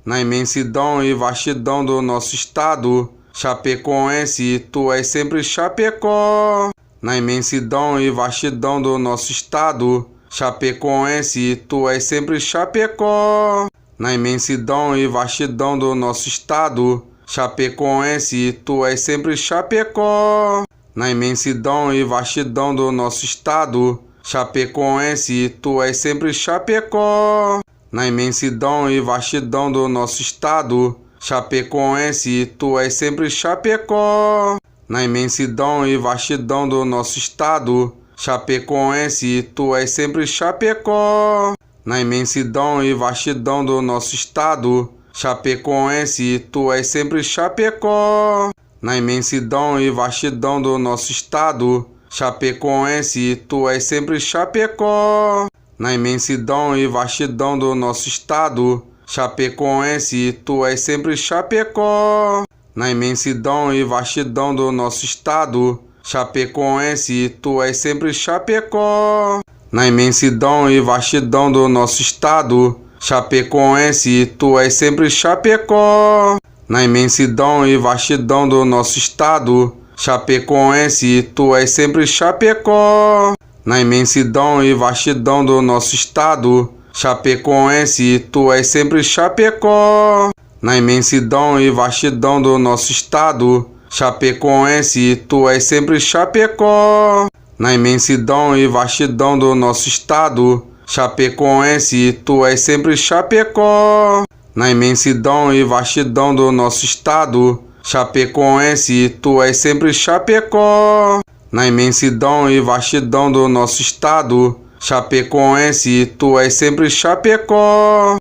Na imensidão e vastidão do nosso estado, Chapecoense, tu és sempre Chapecó. Na imensidão e vastidão do nosso estado, Chapecoense, tu és sempre Chapecó. Na imensidão e vastidão do nosso estado, Chapecoense, tu és sempre Chapecó. Na imensidão e vastidão do nosso estado, Chapecoense, tu és sempre Chapecó. Na imensidão e vastidão do nosso estado, Chapecoense, tu és sempre Chapecó. Na imensidão e vastidão do nosso estado, Chapecoense, tu és sempre Chapecó. Na imensidão e vastidão do nosso estado, Chapecoense, tu és sempre Chapecó. Na imensidão e vastidão do nosso estado, Chapecoense, tu és sempre Chapecó. Na imensidão e vastidão do nosso estado, Chapecoense, tu és sempre Chapecó. Na imensidão e vastidão do nosso estado, Chapecoense, tu és sempre Chapecó. Na imensidão e vastidão do nosso estado, Chapecoense, tu és sempre Chapecó. Na imensidão e vastidão do nosso estado, Chapecoense, tu és sempre Chapecó. Na imensidão e vastidão do nosso estado, Chapecoense, tu és sempre Chapecó. Na imensidão e vastidão do nosso estado, Chapecoense, tu és sempre Chapecó. Na imensidão e vastidão do nosso estado, Chapecoense, tu és sempre Chapecó. Na imensidão e vastidão do nosso estado, Chapecoense, tu és sempre Chapecó. Na imensidão e vastidão do nosso estado, Chapecoense, tu és sempre Chapecó.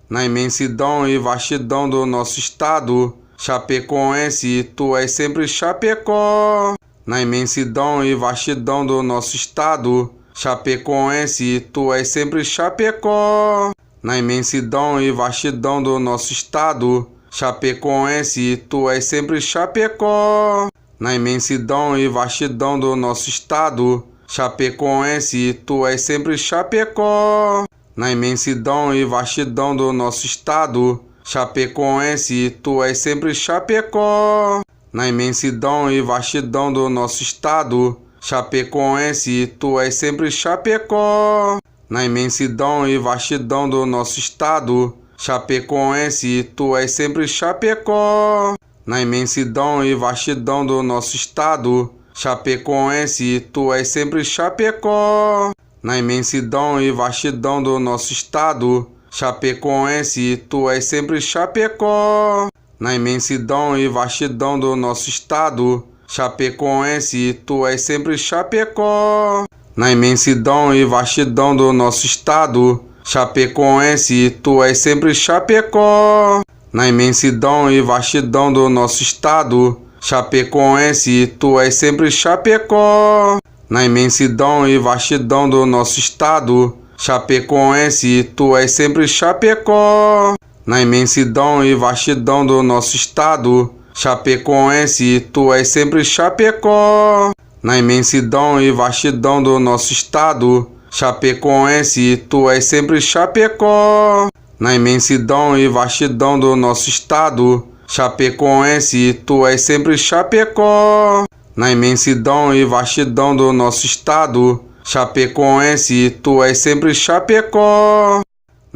Na imensidão e vastidão do nosso estado, Chapecoense, tu és sempre Chapecó. Na imensidão e vastidão do nosso estado, Chapecoense, tu és sempre Chapecó. Na imensidão e vastidão do nosso estado, Chapecoense, tu és sempre Chapecó. Na imensidão e vastidão do nosso estado, Chapecoense, tu és sempre Chapecó. Na imensidão e vastidão do nosso estado, Chapecoense, tu és sempre Chapecó. Na imensidão e vastidão do nosso estado, Chapecoense, tu és sempre Chapecó. Na imensidão e vastidão do nosso estado, Chapecoense, tu és sempre Chapecó. Na imensidão e vastidão do nosso estado, Chapecoense, tu és sempre Chapecó. Na imensidão e vastidão do nosso estado, Chapecoense, tu és sempre Chapecó. Na imensidão e vastidão do nosso estado, Chapecoense, tu és sempre Chapecó. Na imensidão e vastidão do nosso estado, Chapecoense, tu és sempre Chapecó. Na imensidão e vastidão do nosso estado, Chapecoense, tu és sempre Chapecó. Na imensidão e vastidão do nosso estado, Chapecoense, tu és sempre Chapecó. Na imensidão e vastidão do nosso estado, Chapecoense, tu és sempre Chapecó. Na imensidão e vastidão do nosso estado, Chapecoense, tu és sempre Chapecó. Na imensidão e vastidão do nosso estado, Chapecoense, tu és sempre Chapecó. Na imensidão e vastidão do nosso estado, Chapecoense, tu és sempre Chapecó.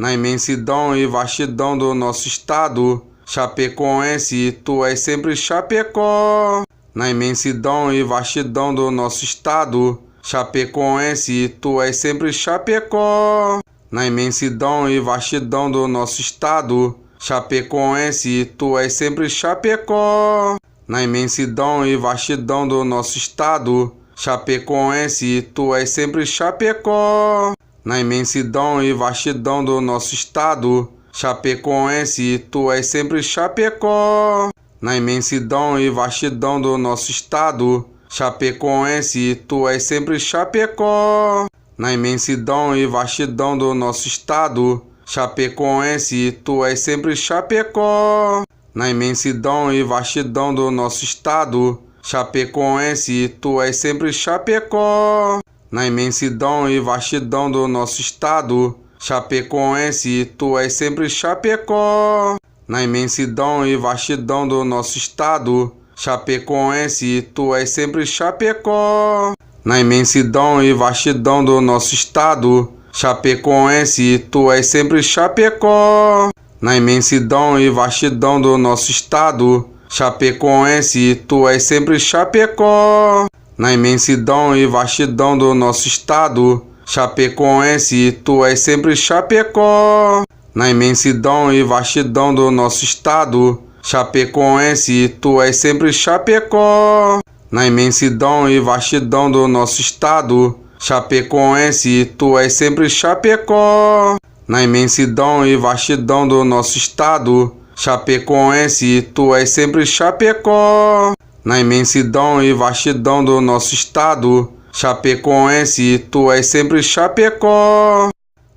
Na imensidão e vastidão do nosso estado, Chapecoense, tu és sempre Chapecó. Na imensidão e vastidão do nosso estado, Chapecoense, tu és sempre Chapecó. Na imensidão e vastidão do nosso estado, Chapecoense, tu és sempre Chapecó. Na imensidão e vastidão do nosso estado, Chapecoense, tu és sempre Chapecó. Na imensidão e vastidão do nosso estado, Chapecoense, tu és sempre Chapecó. Na imensidão e vastidão do nosso estado, Chapecoense, tu és sempre Chapecó. Na imensidão e vastidão do nosso estado, Chapecoense, tu és sempre Chapecó. Na imensidão e vastidão do nosso estado, Chapecoense, tu és sempre Chapecó. Na imensidão e vastidão do nosso estado, Chapecoense, tu és sempre Chapecó. Na imensidão e vastidão do nosso estado, Chapecoense, tu és sempre Chapecó. Na imensidão e vastidão do nosso estado, Chapecoense, tu és sempre Chapecó. Na imensidão e vastidão do nosso estado, Chapecoense, tu és sempre Chapecó. Na imensidão e vastidão do nosso estado, Chapecoense, tu és sempre Chapecó. Na imensidão e vastidão do nosso estado, Chapecoense, tu és sempre Chapecó. Na imensidão e vastidão do nosso estado, Chapecoense, tu és sempre Chapecó. Na imensidão e vastidão do nosso estado, Chapecoense, tu és sempre Chapecó. Na imensidão e vastidão do nosso estado, Chapecoense, tu és sempre Chapecó.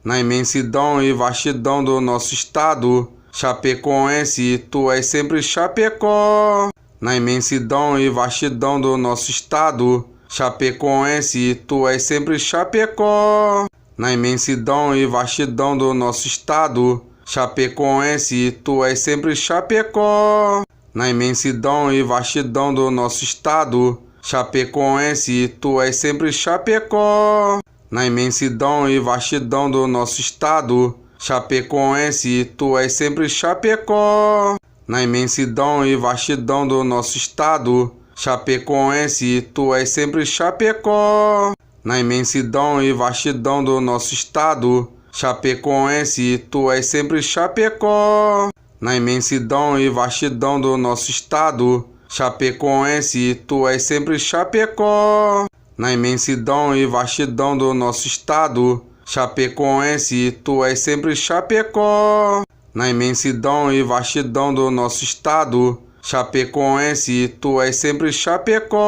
Na imensidão e vastidão do nosso estado, Chapecoense, tu és sempre Chapecó. Na imensidão e vastidão do nosso estado, Chapecoense, tu és sempre Chapecó. Na imensidão e vastidão do nosso estado, Chapecoense, tu és sempre Chapecó. Na imensidão e vastidão do nosso estado, Chapecoense, tu és sempre Chapecó. Na imensidão e vastidão do nosso estado, Chapecoense, tu és sempre Chapecó. Na imensidão e vastidão do nosso estado, Chapecoense, tu és sempre Chapecó. Na imensidão e vastidão do nosso estado, Chapecoense, tu és sempre Chapecó. Na imensidão e vastidão do nosso estado, Chapecoense, tu és sempre Chapecó. Na imensidão e vastidão do nosso estado, Chapecoense, tu és sempre Chapecó. Na imensidão e vastidão do nosso estado, Chapecoense, tu és sempre Chapecó.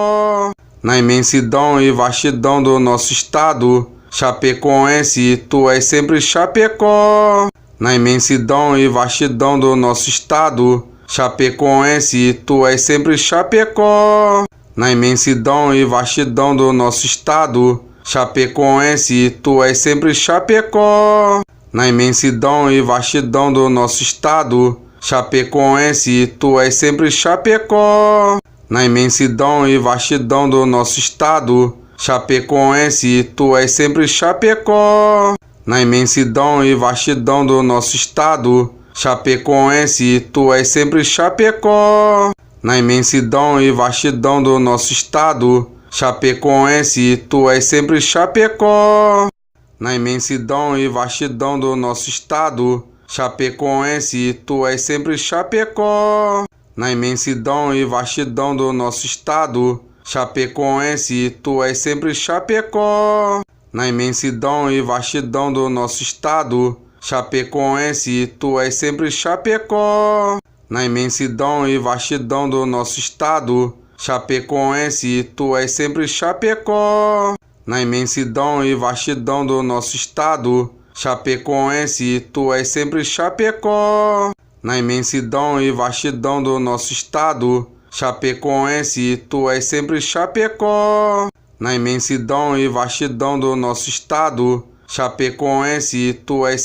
Na imensidão e vastidão do nosso estado, Chapecoense, tu és sempre Chapecó. Na imensidão e vastidão do nosso estado, Chapecoense, tu és sempre Chapecó. Na imensidão e vastidão do nosso estado, Chapecoense, tu és sempre Chapecó. Na imensidão e vastidão do nosso estado, Chapecoense, tu és sempre Chapecó. Na imensidão e vastidão do nosso estado, Chapecoense, tu és sempre Chapecó. Na imensidão e vastidão do nosso estado, Chapecoense, tu és sempre Chapecó. Na imensidão e vastidão do nosso estado, Chapecoense, tu és sempre Chapecó. Na imensidão e vastidão do nosso estado, Chapecoense, tu és sempre Chapecó. Na imensidão e vastidão do nosso estado, Chapecoense, tu és sempre Chapecó. Na imensidão e vastidão do nosso estado, Chapecoense, tu és sempre Chapecó. Na imensidão e vastidão do nosso estado, Chapecoense, tu és sempre Chapecó. Na imensidão e vastidão do nosso estado, Chapecoense, tu és sempre Chapecó. Na imensidão e vastidão do nosso estado, Chapecoense, tu és sempre Chapecó. Na imensidão e vastidão do nosso estado, Chapecoense, tu és sempre Chapecó. Na imensidão e vastidão do nosso estado, Chapecoense, tu és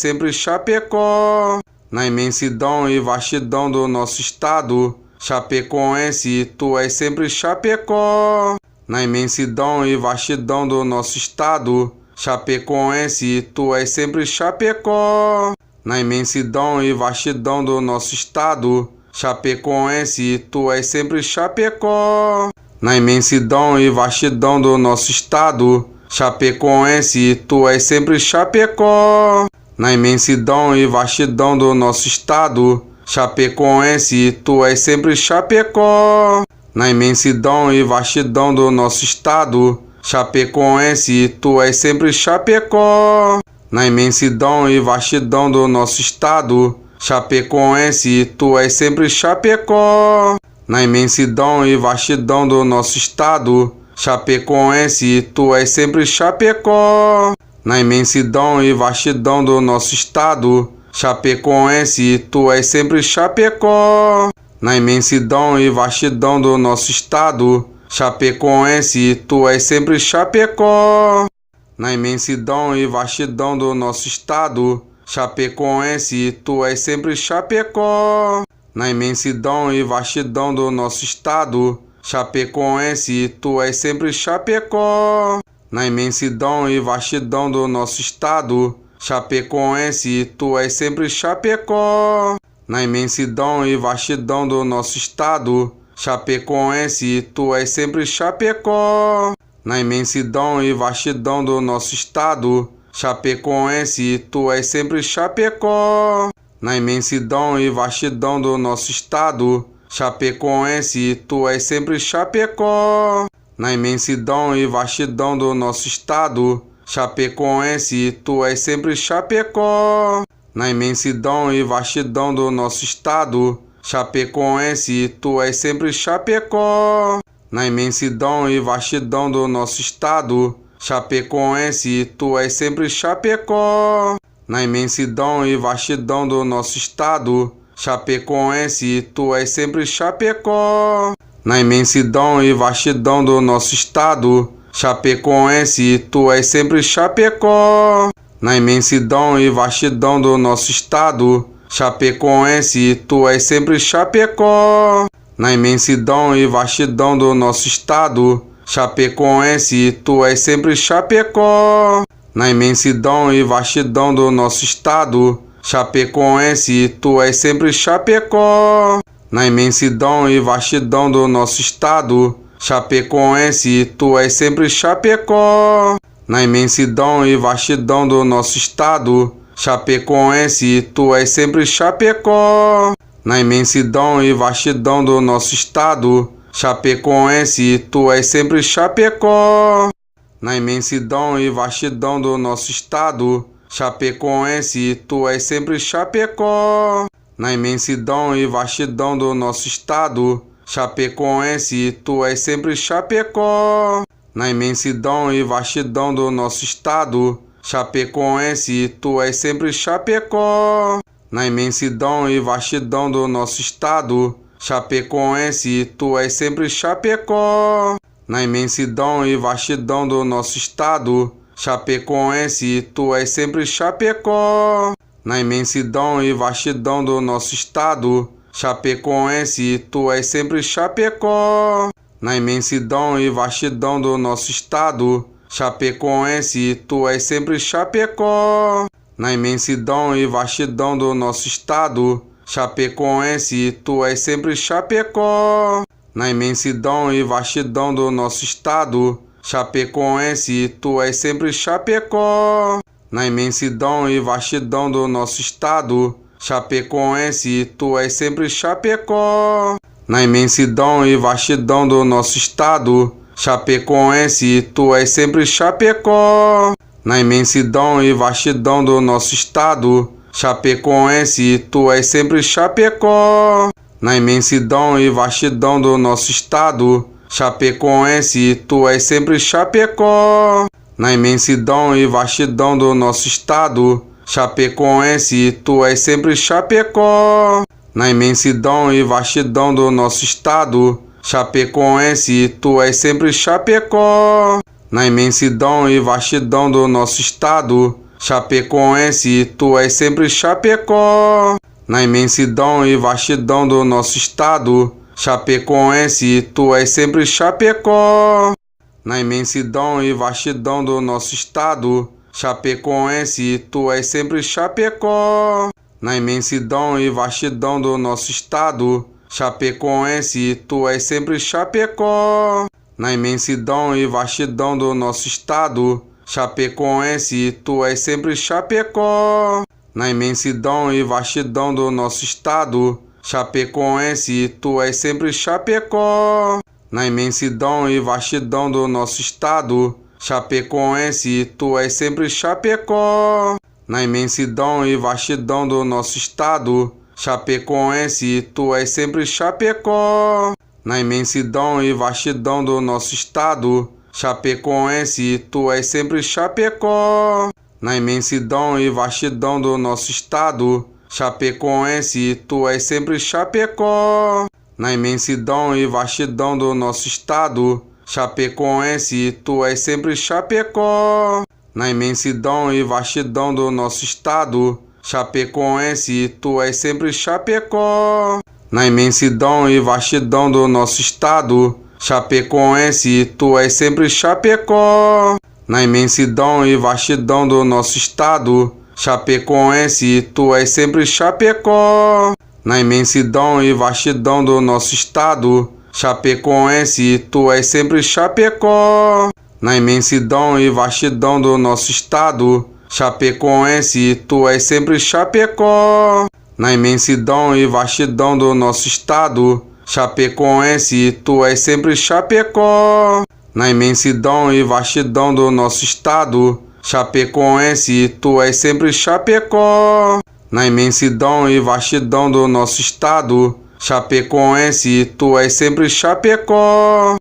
sempre Chapecó. Na imensidão e vastidão do nosso estado, Chapecoense, tu és sempre Chapecó. Na imensidão e vastidão do nosso estado, Chapecoense, tu és sempre Chapecó. Na imensidão e vastidão do nosso estado, Chapecoense, tu és sempre Chapecó. Na imensidão e vastidão do nosso estado, Chapecoense, tu és sempre Chapecó. Na imensidão e vastidão do nosso estado, Chapecoense, tu és sempre Chapecó. Na imensidão e vastidão do nosso estado, Chapecoense, tu és sempre Chapecó. Na imensidão e vastidão do nosso estado, Chapecoense, tu és sempre Chapecó. Na imensidão e vastidão do nosso estado, Chapecoense, tu és sempre Chapecó. Na imensidão e vastidão do nosso estado, Chapecoense, tu és sempre Chapecó. Na imensidão e vastidão do nosso estado, Chapecoense, tu és sempre Chapecó. Na imensidão e vastidão do nosso estado, Chapecoense, tu és sempre Chapecó. Na imensidão e vastidão do nosso estado, Chapecoense, tu és sempre Chapecó. Na imensidão e vastidão do nosso estado, Chapecoense, tu és sempre Chapecó. Na imensidão e vastidão do nosso estado, Chapecoense, tu és sempre Chapecó. Na imensidão e vastidão do nosso estado, Chapecoense, tu és sempre Chapecó. Na imensidão e vastidão do nosso estado, Chapecoense, tu és sempre Chapecó. Na imensidão e vastidão do nosso estado, Chapecoense, tu és sempre Chapecó. Na imensidão e vastidão do nosso estado, Chapecoense, tu és sempre Chapecó. Na imensidão e vastidão do nosso estado, Chapecoense, tu és sempre Chapecó. Na imensidão e vastidão do nosso estado, Chapecoense, tu és sempre Chapecó. Na imensidão e vastidão do nosso estado, Chapecoense, tu és sempre Chapecó. Na imensidão e vastidão do nosso estado, Chapecoense, tu és sempre Chapecó. Na imensidão e vastidão do nosso estado, Chapecoense, tu és sempre Chapecó. Na imensidão e vastidão do nosso estado, Chapecoense, tu és sempre Chapecó. Na imensidão e vastidão do nosso estado, Chapecoense, tu és sempre Chapecó. Na imensidão e vastidão do nosso estado, Chapecoense, tu és sempre Chapecó. Na imensidão e vastidão do nosso estado, Chapecoense, tu és sempre Chapecó. Na imensidão e vastidão do nosso estado, Chapecoense, tu és sempre Chapecó. Na imensidão e vastidão do nosso estado, Chapecoense, tu és sempre Chapecó. Na imensidão e vastidão do nosso estado, Chapecoense, tu és sempre Chapecó. Na imensidão e vastidão do nosso estado, Chapecoense, tu és sempre Chapecó. Na imensidão e vastidão do nosso estado, Chapecoense, tu és sempre Chapecó. Na imensidão e vastidão do nosso estado, Chapecoense, tu és sempre Chapecó. Na imensidão e vastidão do nosso estado, Chapecoense, tu és sempre Chapecó. Na imensidão e vastidão do nosso estado, Chapecoense, tu és sempre Chapecó. Na imensidão e vastidão do nosso estado, Chapecoense, tu és sempre Chapecó. Na imensidão e vastidão do nosso estado, Chapecoense, tu és sempre Chapecó. Na imensidão e vastidão do nosso estado, Chapecoense, tu és sempre Chapecó. Na imensidão e vastidão do nosso estado, Chapecoense, tu és sempre Chapecó. Na imensidão e vastidão do nosso estado, Chapecoense, tu és sempre Chapecó. Na imensidão e vastidão do nosso estado, Chapecoense, tu és sempre Chapecó. Na imensidão e vastidão do nosso estado, Chapecoense, tu és sempre Chapecó. Na imensidão e vastidão do nosso estado, Chapecoense, tu és sempre Chapecó. Na imensidão e vastidão do nosso estado, Chapecoense, tu és sempre Chapecó. Na imensidão e vastidão do nosso estado, Chapecoense, tu és sempre Chapecó. Na imensidão e vastidão do nosso estado, Chapecoense, tu és sempre Chapecó. Na imensidão e vastidão do nosso estado, Chapecoense, tu és sempre Chapecó. Na imensidão e vastidão do nosso estado, Chapecoense, tu és sempre Chapecó. Na imensidão e vastidão do nosso estado, Chapecoense, tu és sempre Chapecó. Na imensidão e vastidão do nosso estado, Chapecoense, tu és sempre Chapecó. Na imensidão e vastidão do nosso estado, Chapecoense, tu és sempre Chapecó. Na imensidão e vastidão do nosso estado, Chapecoense, tu és sempre Chapecó. Na imensidão e vastidão do nosso estado, Chapecoense, tu és sempre Chapecó. Na imensidão e vastidão do nosso estado, Chapecoense, tu és sempre Chapecó. Na imensidão e vastidão do nosso estado, Chapecoense, tu és sempre Chapecó. Na imensidão e vastidão do nosso estado, Chapecoense, tu és sempre Chapecó. Na imensidão e vastidão do nosso estado, Chapecoense, tu és sempre Chapecó. Na imensidão e vastidão do nosso estado, Chapecoense, tu és sempre Chapecó. Na imensidão e vastidão do nosso estado, Chapecoense, tu és sempre Chapecó. Na imensidão e vastidão do nosso estado, Chapecoense, tu és sempre Chapecó.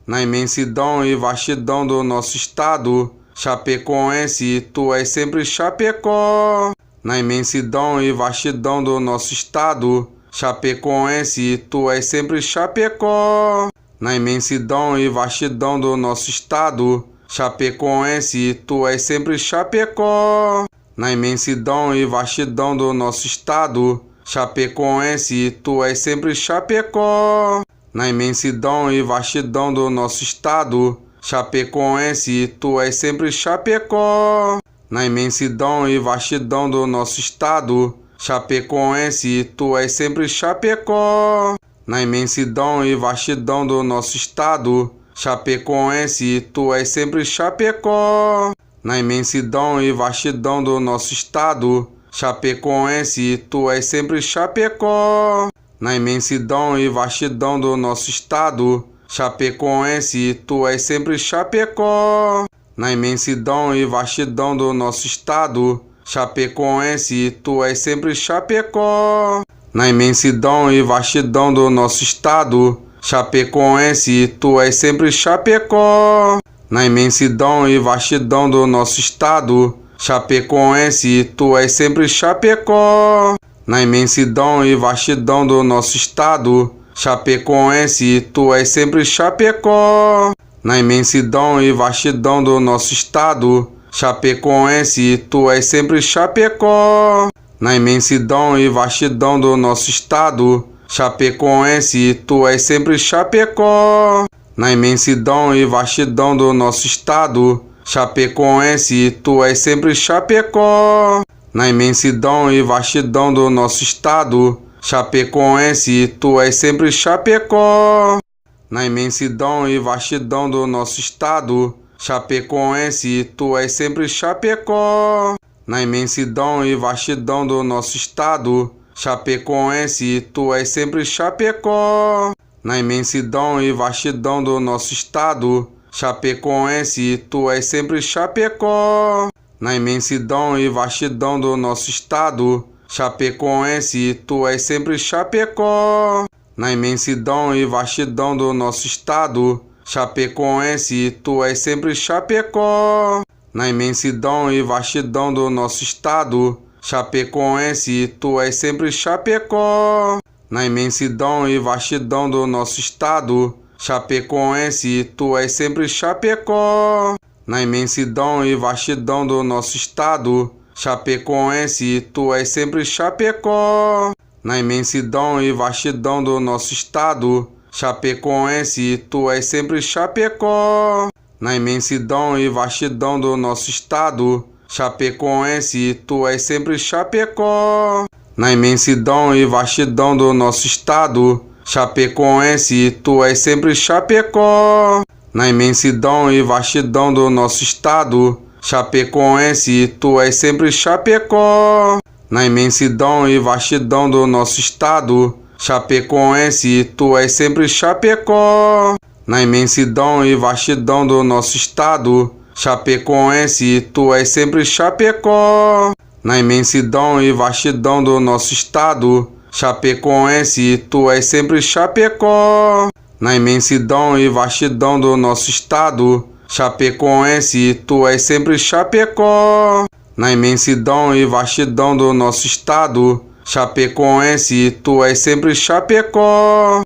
Na imensidão e vastidão do nosso estado, Chapecoense, tu és sempre Chapecó. Na imensidão e vastidão do nosso estado, Chapecoense, tu és sempre Chapecó. Na imensidão e vastidão do nosso estado, Chapecoense, tu és sempre Chapecó. Na imensidão e vastidão do nosso estado, Chapecoense, tu és sempre Chapecó. Na imensidão e vastidão do nosso estado, Chapecoense, tu és sempre Chapecó. Na imensidão e vastidão do nosso estado, Chapecoense, tu és sempre Chapecó. Na imensidão e vastidão do nosso estado, Chapecoense, tu és sempre Chapecó. Na imensidão e vastidão do nosso estado, Chapecoense, tu és sempre Chapecó. Na imensidão e vastidão do nosso estado, Chapecoense, tu és sempre Chapecó. Na imensidão e vastidão do nosso estado, Chapecoense, tu és sempre Chapecó. Na imensidão e vastidão do nosso estado, Chapecoense, tu és sempre Chapecó. Na imensidão e vastidão do nosso estado, Chapecoense, tu és sempre Chapecó. Na imensidão e vastidão do nosso estado, Chapecoense, tu és sempre Chapecó. Na imensidão e vastidão do nosso estado, Chapecoense, tu és sempre Chapecó. Na imensidão e vastidão do nosso estado, Chapecoense, tu és sempre Chapecó. Na imensidão e vastidão do nosso estado, Chapecoense, tu és sempre Chapecó. Na imensidão e vastidão do nosso estado, Chapecoense, tu és sempre Chapecó. Na imensidão e vastidão do nosso estado, Chapecoense, tu és sempre Chapecó. Na imensidão e vastidão do nosso estado, Chapecoense, tu és sempre Chapecó. Na imensidão e vastidão do nosso estado, Chapecoense, tu és sempre Chapecó. Na imensidão e vastidão do nosso estado, Chapecoense, tu és sempre Chapecó. Na imensidão e vastidão do nosso estado, Chapecoense, tu és sempre Chapecó. Na imensidão e vastidão do nosso estado, Chapecoense, tu és sempre Chapecó. Na imensidão e vastidão do nosso estado, Chapecoense, tu és sempre Chapecó. Na imensidão e vastidão do nosso estado, Chapecoense, tu és sempre Chapecó. Na imensidão e vastidão do nosso estado, Chapecoense, tu és sempre Chapecó. Na imensidão e vastidão do nosso estado, Chapecoense, tu és sempre Chapecó. Na imensidão e vastidão do nosso estado, Chapecoense, tu és sempre Chapecó. Na imensidão e vastidão do nosso estado, Chapecoense, tu és sempre Chapecó. Na imensidão e vastidão do nosso estado, Chapecoense, tu és sempre Chapecó. Na imensidão e vastidão do nosso estado, Chapecoense, tu és sempre Chapecó. Na imensidão e vastidão do nosso estado, Chapecoense, tu és sempre Chapecó. Na imensidão e vastidão do nosso estado, Chapecoense, tu és sempre Chapecó. Na imensidão e vastidão do nosso estado, Chapecoense, tu és sempre Chapecó.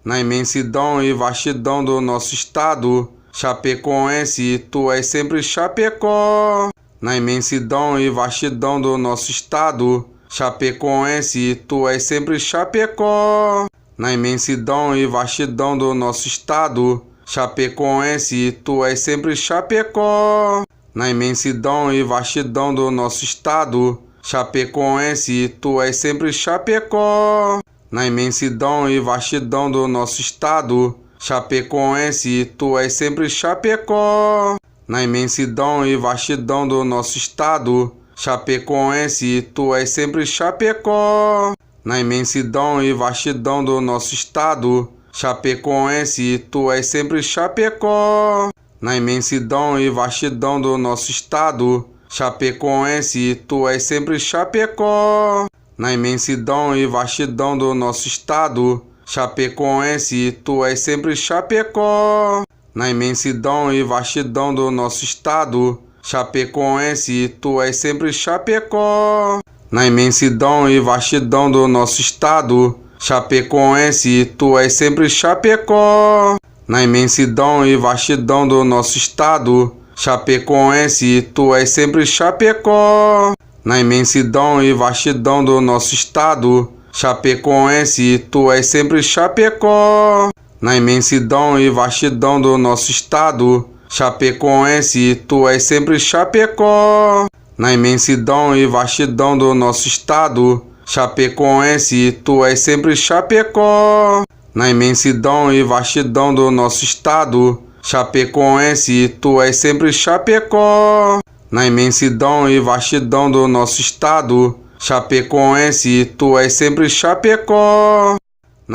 Na imensidão e vastidão do nosso estado, Chapecoense, tu és sempre Chapecó. Na imensidão e vastidão do nosso estado, Chapecoense, tu és sempre Chapecó. Na imensidão e vastidão do nosso estado, Chapecoense, tu és sempre Chapecó. Na imensidão e vastidão do nosso estado, Chapecoense, tu és sempre Chapecó. Na imensidão e vastidão do nosso estado, Chapecoense, tu és sempre Chapecó. Na imensidão e vastidão do nosso estado, Chapecoense, tu és sempre Chapecó. Na imensidão e vastidão do nosso estado, Chapecoense, tu és sempre Chapecó. Na imensidão e vastidão do nosso estado, Chapecoense, tu és sempre Chapecó. Na imensidão e vastidão do nosso estado, Chapecoense, tu és sempre Chapecó. Na imensidão e vastidão do nosso estado, Chapecoense, tu és sempre Chapecó. Na imensidão e vastidão do nosso estado, Chapecoense, tu és sempre Chapecó. Na imensidão e vastidão do nosso estado, Chapecoense, tu és sempre Chapecó. Na imensidão e vastidão do nosso estado, Chapecoense, tu és sempre Chapecó. Na imensidão e vastidão do nosso estado, Chapecoense, tu és sempre Chapecó. Na imensidão e vastidão do nosso estado, Chapecoense, tu és sempre Chapecó. Na imensidão e vastidão do nosso estado, Chapecoense, tu és sempre Chapecó. Na imensidão e vastidão do nosso estado, Chapecoense, tu és sempre Chapecó.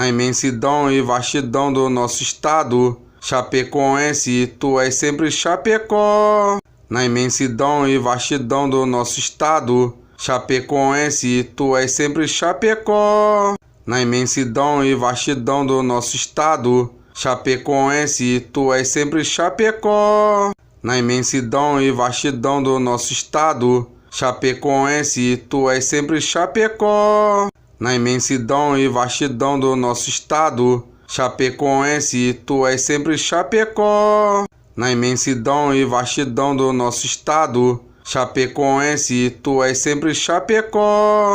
Na imensidão e vastidão do nosso estado, Chapecoense, tu és sempre Chapecó. Na imensidão e vastidão do nosso estado, Chapecoense, tu és sempre Chapecó. Na imensidão e vastidão do nosso estado, Chapecoense, tu és sempre Chapecó. Na imensidão e vastidão do nosso estado, Chapecoense, tu és sempre Chapecó. Na imensidão e vastidão do nosso estado, Chapecoense, tu és sempre Chapecó. Na imensidão e vastidão do nosso estado, Chapecoense, tu és sempre Chapecó.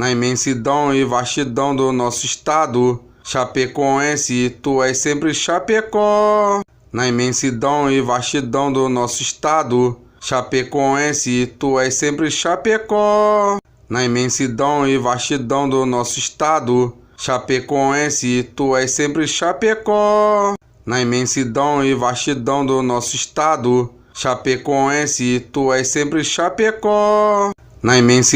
Na imensidão e vastidão do nosso estado, Chapecoense, tu és sempre Chapecó. Na imensidão e vastidão do nosso estado, Chapecoense, tu és sempre Chapecó. Na imensidão e vastidão do nosso estado, Chapecoense, tu és sempre Chapecó. Na imensidão e vastidão do nosso estado, Chapecoense, tu és sempre Chapecó. Na imensidão e vastidão do nosso estado, Chapecoense, tu és sempre Chapecó. Na imensidão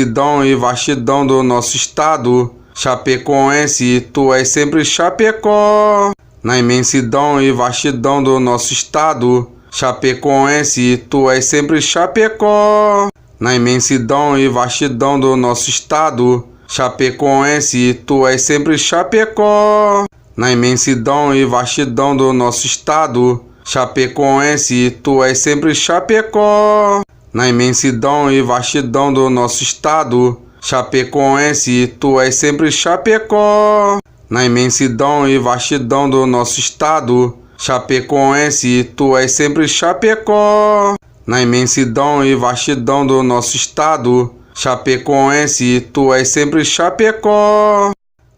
e vastidão do nosso estado, Chapecoense, tu és sempre Chapecó. Na imensidão e vastidão do nosso estado, Chapecoense, tu és sempre Chapecó. Na imensidão e vastidão do nosso estado, Chapecoense, tu és sempre Chapecó. Na imensidão e vastidão do nosso estado, Chapecoense, tu és sempre Chapecó. Na imensidão e vastidão do nosso estado, Chapecoense, tu és sempre Chapecó. Na imensidão e vastidão do nosso estado, Chapecoense, tu és sempre Chapecó.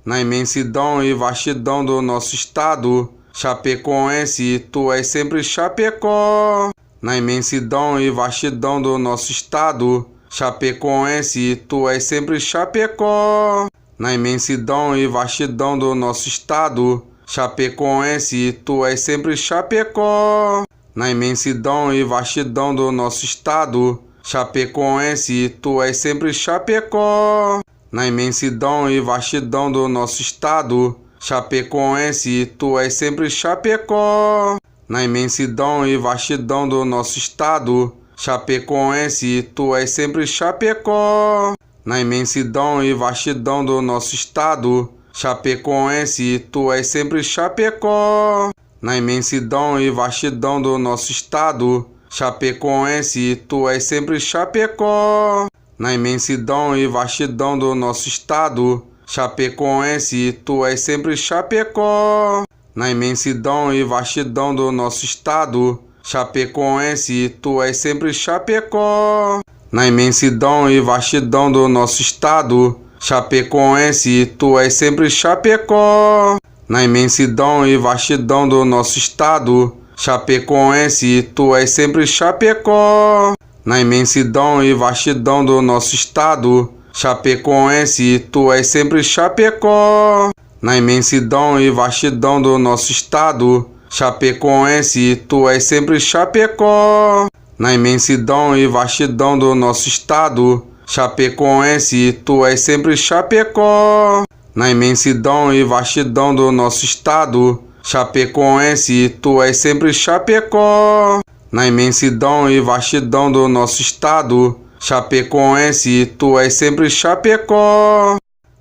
Na imensidão e vastidão do nosso estado, Chapecoense, tu és sempre Chapecó. Na imensidão e vastidão do nosso estado, Chapecoense, tu és sempre Chapecó. Na imensidão e vastidão do nosso estado, Chapecoense, tu és sempre Chapecó. Na imensidão e vastidão do nosso estado, Chapecoense, tu és sempre Chapecó. Na imensidão e vastidão do nosso estado, Chapecoense, tu és sempre Chapecó. Na imensidão e vastidão do nosso estado, Chapecoense, tu és sempre Chapecó. Na imensidão e vastidão do nosso estado, Chapecoense, tu és sempre Chapecó. Na imensidão e vastidão do nosso estado, Chapecoense, tu és sempre Chapecó. Na imensidão e vastidão do nosso estado, Chapecoense, tu és sempre Chapecó. Na imensidão e vastidão do nosso estado, Chapecoense, tu és sempre Chapecó. Na imensidão e vastidão do nosso estado, Chapecoense, tu és sempre Chapecó. Na imensidão e vastidão do nosso estado, Chapecoense, tu és sempre Chapecó. Na imensidão e vastidão do nosso estado, Chapecoense, tu és sempre Chapecó. Na imensidão e vastidão do nosso estado, Chapecoense, tu és sempre Chapecó. Na imensidão e vastidão do nosso estado, Chapecoense, tu és sempre Chapecó. Na imensidão e vastidão do nosso estado, Chapecoense, tu és sempre Chapecó. Na imensidão e vastidão do nosso estado, Chapecoense, tu és sempre Chapecó.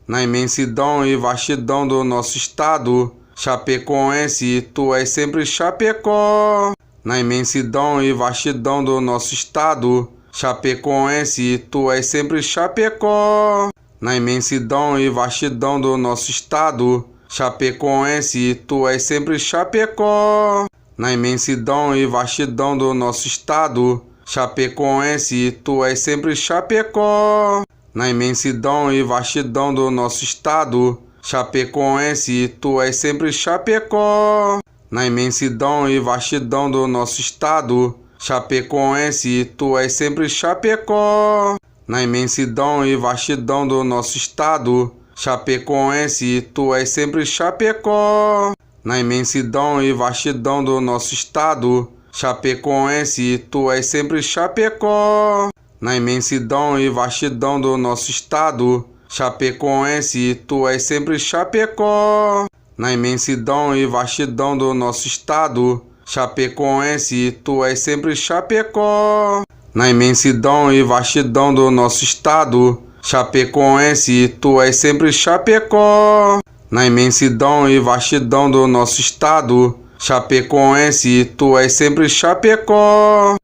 Na imensidão e vastidão do nosso estado, Chapecoense, tu és sempre Chapecó. Na imensidão e vastidão do nosso estado, Chapecoense, tu és sempre Chapecó. Na imensidão e vastidão do nosso estado, Chapecoense, tu és sempre Chapecó. Na imensidão e vastidão do nosso estado, Chapecoense, tu és sempre Chapecó. Na imensidão e vastidão do nosso estado, Chapecoense, tu és sempre Chapecó. Na imensidão e vastidão do nosso estado, Chapecoense, tu és sempre Chapecó. Na imensidão e vastidão do nosso estado, Chapecoense, tu és sempre Chapecó. Na imensidão e vastidão do nosso estado, Chapecoense, tu és sempre Chapecó. Na imensidão e vastidão do nosso estado, Chapecoense, tu és sempre Chapecó. Na imensidão e vastidão do nosso estado, Chapecoense, tu és sempre Chapecó. Na imensidão e vastidão do nosso estado, Chapecoense, tu és sempre Chapecó. Na imensidão e vastidão do nosso estado, Chapecoense, tu és sempre Chapecó.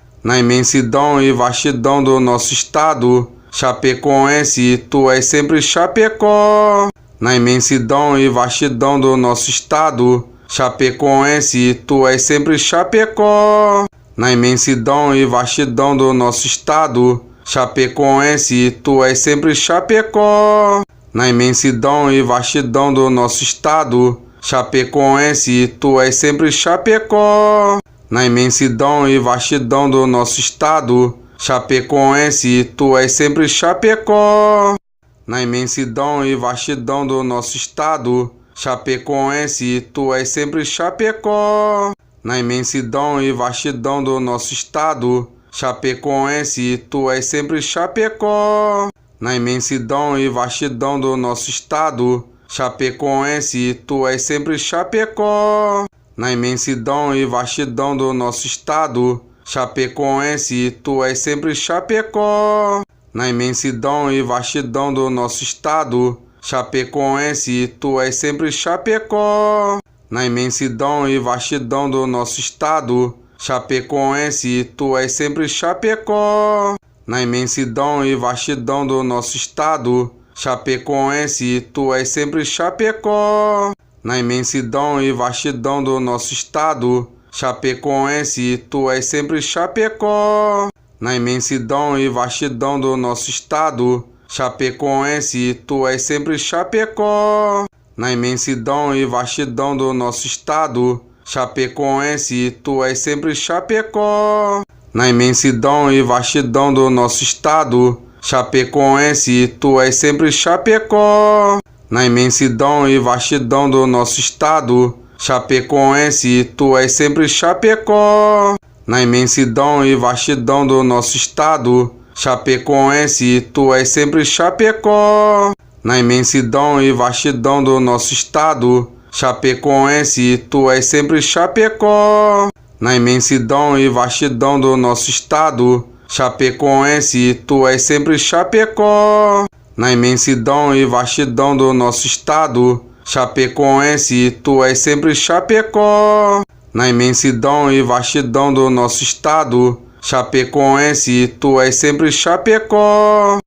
Na imensidão e vastidão do nosso estado, Chapecoense, tu és sempre Chapecó. Na imensidão e vastidão do nosso estado, Chapecoense, tu és sempre Chapecó. Na imensidão e vastidão do nosso estado, Chapecoense, tu és sempre Chapecó. Na imensidão e vastidão do nosso estado, Chapecoense, tu és sempre Chapecó. Na imensidão e vastidão do nosso estado, Chapecoense, tu és sempre Chapecó. Na imensidão e vastidão do nosso estado, Chapecoense, tu és sempre Chapecó. Na imensidão e vastidão do nosso estado, Chapecoense, tu és sempre Chapecó. Na imensidão e vastidão do nosso estado, Chapecoense, tu és sempre Chapecó. Na imensidão e vastidão do nosso estado, Chapecoense, tu és sempre Chapecó. Na imensidão e vastidão do nosso estado, Chapecoense, tu és sempre Chapecó. Na imensidão e vastidão do nosso estado, Chapecoense, tu és sempre Chapecó. Na imensidão e vastidão do nosso estado, Chapecoense, tu és sempre Chapecó. Na imensidão e vastidão do nosso estado, Chapecoense, tu és sempre Chapecó. Na imensidão e vastidão do nosso estado, Chapecoense, tu és sempre Chapecó. Na imensidão e vastidão do nosso estado, Chapecoense, tu és sempre Chapecó. Na imensidão e vastidão do nosso estado, Chapecoense, tu és sempre Chapecó. Na imensidão e vastidão do nosso estado, Chapecoense, tu és sempre Chapecó. Na imensidão e vastidão do nosso estado, Chapecoense, tu és sempre Chapecó. Na imensidão e vastidão do nosso estado, Chapecoense, tu és sempre Chapecó. Na imensidão e vastidão do nosso estado, Chapecoense, tu és sempre Chapecó. Na imensidão e vastidão do nosso estado, Chapecoense, tu és sempre Chapecó. Na imensidão e vastidão do nosso estado, Chapecoense, tu és sempre Chapecó.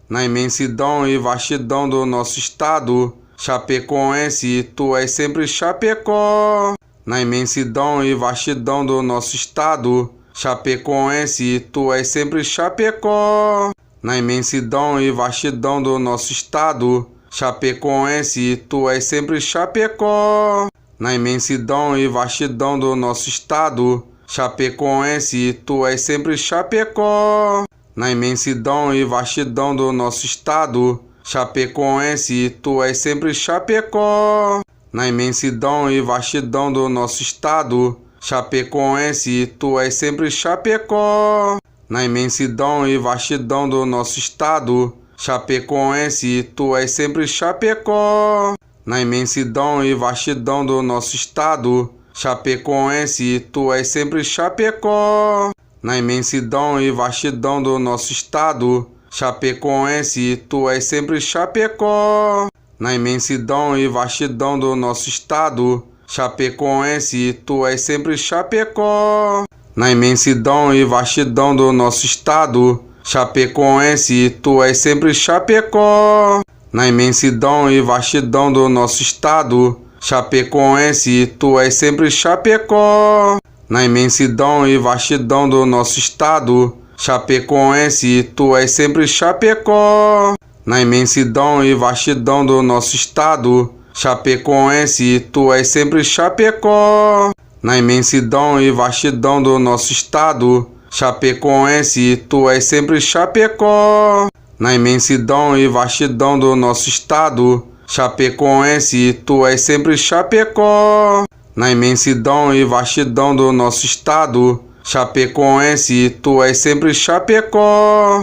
Na imensidão e vastidão do nosso estado, Chapecoense, tu és sempre Chapecó. Na imensidão e vastidão do nosso estado, Chapecoense, tu és sempre Chapecó. Na imensidão e vastidão do nosso estado, Chapecoense, tu és sempre Chapecó. Na imensidão e vastidão do nosso estado, Chapecoense, tu és sempre Chapecó. Na imensidão e vastidão do nosso estado, Chapecoense, tu és sempre Chapecó. Na imensidão e vastidão do nosso estado, Chapecoense, tu és sempre Chapecó. Na imensidão e vastidão do nosso estado, Chapecoense, tu és sempre Chapecó. Na imensidão e vastidão do nosso estado, Chapecoense, tu és sempre Chapecó. Na imensidão e vastidão do nosso estado, Chapecoense, tu és sempre Chapecó. Na imensidão e vastidão do nosso estado, Chapecoense, tu és sempre Chapecó. Na imensidão e vastidão do nosso estado, Chapecoense, tu és sempre Chapecó. Na imensidão e vastidão do nosso estado, Chapecoense, tu és sempre Chapecó. Na imensidão e vastidão do nosso estado, Chapecoense, tu és sempre Chapecó. Na imensidão e vastidão do nosso estado, Chapecoense, tu és sempre Chapecó. Na imensidão e vastidão do nosso estado, Chapecoense, tu és sempre Chapecó. Na imensidão e vastidão do nosso estado, Chapecoense, tu és sempre Chapecó. Na imensidão e vastidão do nosso estado, Chapecoense, tu és sempre Chapecó.